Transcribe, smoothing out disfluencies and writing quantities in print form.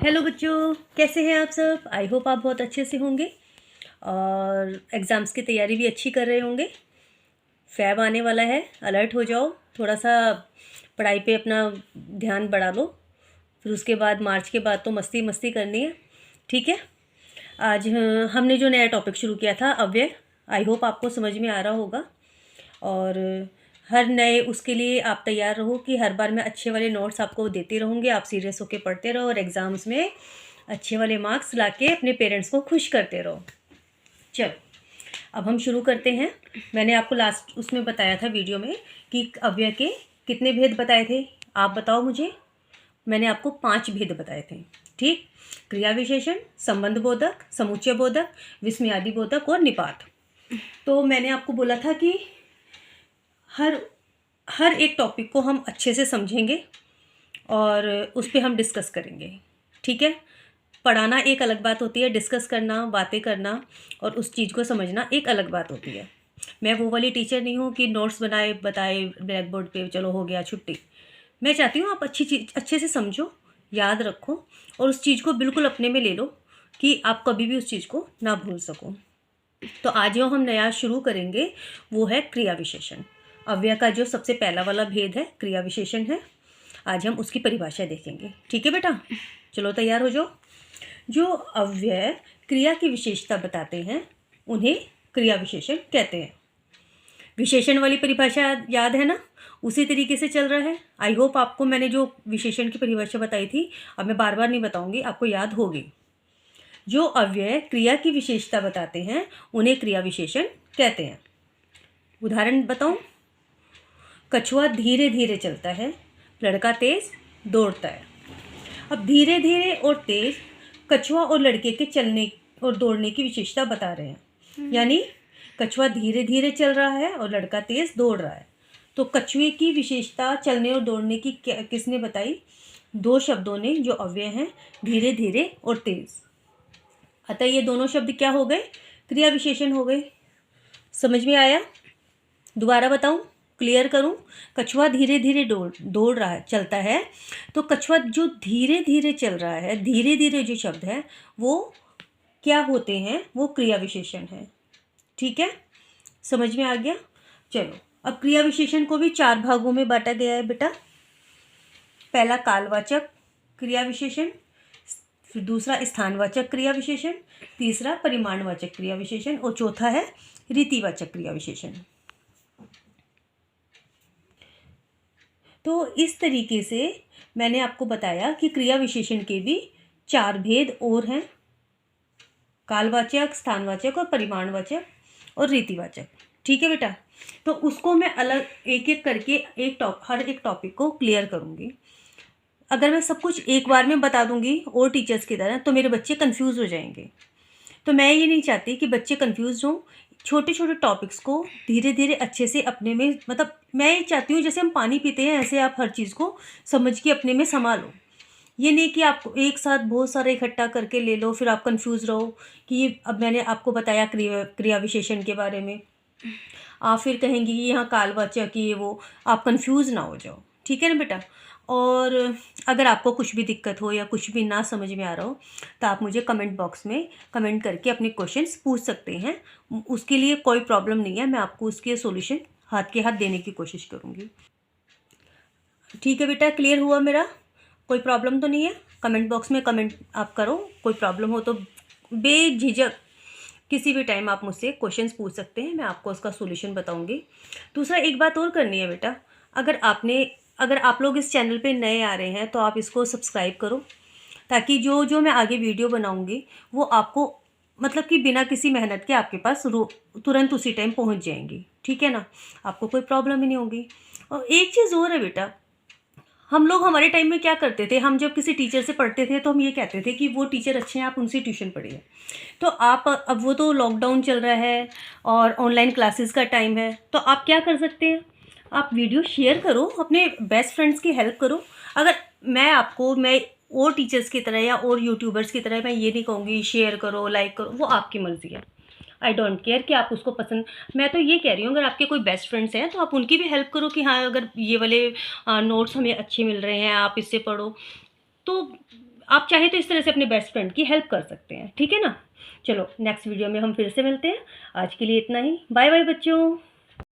Hello बच्चों, कैसे हैं आप सब। आई होप आप बहुत अच्छे से होंगे और एग्ज़ाम्स की तैयारी भी अच्छी कर रहे होंगे। फैब आने वाला है, अलर्ट हो जाओ, थोड़ा सा पढ़ाई पे अपना ध्यान बढ़ा लो। फिर उसके बाद मार्च के बाद तो मस्ती मस्ती करनी है, ठीक है। आज हमने जो नया टॉपिक शुरू किया था अव्यय, आई होप आपको समझ में आ रहा होगा। और हर नए उसके लिए आप तैयार रहो कि हर बार मैं अच्छे वाले नोट्स आपको देती रहूँगी, आप सीरियस होकर पढ़ते रहो और एग्ज़ाम्स में अच्छे वाले मार्क्स लाके अपने पेरेंट्स को खुश करते रहो। चलो अब हम शुरू करते हैं। मैंने आपको लास्ट उसमें बताया था वीडियो में कि अव्यय के कितने भेद बताए थे, आप बताओ मुझे। मैंने आपको 5 भेद बताए थे, ठीक। क्रिया विशेषण, संबंध बोधक, समुच्चय बोधक, विस्मयादि बोधक और निपात। तो मैंने आपको बोला था कि हर एक टॉपिक को हम अच्छे से समझेंगे और उस पर हम डिस्कस करेंगे, ठीक है। पढ़ाना एक अलग बात होती है, डिस्कस करना, बातें करना और उस चीज़ को समझना एक अलग बात होती है। मैं वो वाली टीचर नहीं हूँ कि नोट्स बनाए बताए ब्लैक बोर्ड पे चलो हो गया छुट्टी। मैं चाहती हूँ आप अच्छी चीज़ अच्छे से समझो, याद रखो और उस चीज़ को बिल्कुल अपने में ले लो कि आप कभी भी उस चीज़ को ना भूल सको। तो आज जो हम नया शुरू करेंगे वो है क्रिया विशेषण। अव्यय का जो सबसे पहला वाला भेद है क्रिया विशेषण है। आज हम उसकी परिभाषा देखेंगे, ठीक है बेटा। चलो तैयार हो जाओ। जो अव्यय क्रिया की विशेषता बताते हैं उन्हें क्रिया विशेषण कहते हैं। विशेषण वाली परिभाषा याद है ना, उसी तरीके से चल रहा है। आई होप आपको मैंने जो विशेषण की परिभाषा बताई थी, अब मैं बार बार नहीं बताऊंगी, आपको याद होगी। जो अव्यय क्रिया की विशेषता बताते हैं उन्हें क्रिया विशेषण कहते हैं। उदाहरण बताऊं। कछुआ धीरे धीरे चलता है, लड़का तेज दौड़ता है। अब धीरे धीरे और तेज कछुआ और लड़के के चलने और दौड़ने की विशेषता बता रहे हैं। यानी कछुआ धीरे धीरे चल रहा है और लड़का तेज दौड़ रहा है। तो कछुए की विशेषता चलने और दौड़ने की किसने बताई? 2 शब्दों ने, जो अव्यय हैं, धीरे धीरे और तेज। अतः ये दोनों शब्द क्या हो गए? क्रिया विशेषण हो गए। समझ में आया? दोबारा बताऊं, क्लियर करूं। कछुआ धीरे धीरे दौड़ रहा है, चलता है। तो कछुआ जो धीरे धीरे चल रहा है, धीरे धीरे जो शब्द है वो क्या होते हैं? वो क्रिया विशेषण है, ठीक है। समझ में आ गया? चलो अब क्रिया विशेषण को भी 4 भागों में बांटा गया है बेटा। पहला कालवाचक क्रिया विशेषण, फिर दूसरा स्थानवाचक क्रिया विशेषण, तीसरा परिमाणवाचक क्रिया विशेषण और चौथा है रीतिवाचक क्रिया विशेषण। तो इस तरीके से मैंने आपको बताया कि क्रिया विशेषण के भी 4 भेद और हैं, कालवाचक, स्थानवाचक और परिमाणवाचक और रीतिवाचक, ठीक है बेटा। तो उसको मैं अलग एक एक करके हर एक टॉपिक को क्लियर करूँगी। अगर मैं सब कुछ एक बार में बता दूंगी और टीचर्स की तरह तो मेरे बच्चे कंफ्यूज हो जाएंगे। तो मैं ये नहीं चाहती कि बच्चे कंफ्यूज हों। छोटे छोटे टॉपिक्स को धीरे धीरे अच्छे से अपने में, मतलब मैं ये चाहती हूँ जैसे हम पानी पीते हैं ऐसे आप हर चीज़ को समझ के अपने में समा लो। ये नहीं कि आप एक साथ बहुत सारा इकट्ठा करके ले लो फिर आप कंफ्यूज रहो कि अब मैंने आपको बताया क्रिया विशेषण के बारे में, आप फिर कहेंगी कि यहाँ कालवाचक ये वो, आप कंफ्यूज ना हो जाओ, ठीक है ना बेटा। और अगर आपको कुछ भी दिक्कत हो या कुछ भी ना समझ में आ रहा हो तो आप मुझे कमेंट बॉक्स में कमेंट करके अपने क्वेश्चंस पूछ सकते हैं। उसके लिए कोई प्रॉब्लम नहीं है, मैं आपको उसके सॉल्यूशन हाथ के हाथ देने की कोशिश करूँगी, ठीक है बेटा। क्लियर हुआ मेरा? कोई प्रॉब्लम तो नहीं है? कमेंट बॉक्स में कमेंट आप करो, कोई प्रॉब्लम हो तो बेझिझक किसी भी टाइम आप मुझसे क्वेश्चंस पूछ सकते हैं, मैं आपको उसका सॉल्यूशन बताऊंगी। दूसरा एक बात और करनी है बेटा, अगर आप लोग इस चैनल पे नए आ रहे हैं तो आप इसको सब्सक्राइब करो, ताकि जो जो मैं आगे वीडियो बनाऊंगी वो आपको मतलब कि बिना किसी मेहनत के आपके पास तुरंत उसी टाइम पहुंच जाएंगी, ठीक है ना। आपको कोई प्रॉब्लम ही नहीं होगी। और एक चीज़ और है बेटा, हम लोग हमारे टाइम में क्या करते थे, हम जब किसी टीचर से पढ़ते थे तो हम ये कहते थे कि वो टीचर अच्छे हैं, आप उनसे ट्यूशन पढ़िए। तो आप अब वो तो लॉकडाउन चल रहा है और ऑनलाइन क्लासेस का टाइम है, तो आप क्या कर सकते हैं, आप वीडियो शेयर करो, अपने बेस्ट फ्रेंड्स की हेल्प करो। अगर मैं और टीचर्स की तरह या और यूट्यूबर्स की तरह मैं ये नहीं कहूँगी शेयर करो लाइक करो, वो आपकी मर्ज़ी है। आई डोंट केयर कि आप उसको पसंद, मैं तो ये कह रही हूँ अगर आपके कोई बेस्ट फ्रेंड्स हैं तो आप उनकी भी हेल्प करो कि हाँ अगर ये वाले नोट्स हमें अच्छे मिल रहे हैं आप इससे पढ़ो। तो आप चाहे तो इस तरह से अपने बेस्ट फ्रेंड की हेल्प कर सकते हैं, ठीक है ना। चलो नेक्स्ट वीडियो में हम फिर से मिलते हैं, आज के लिए इतना ही, बाय बाय बच्चों।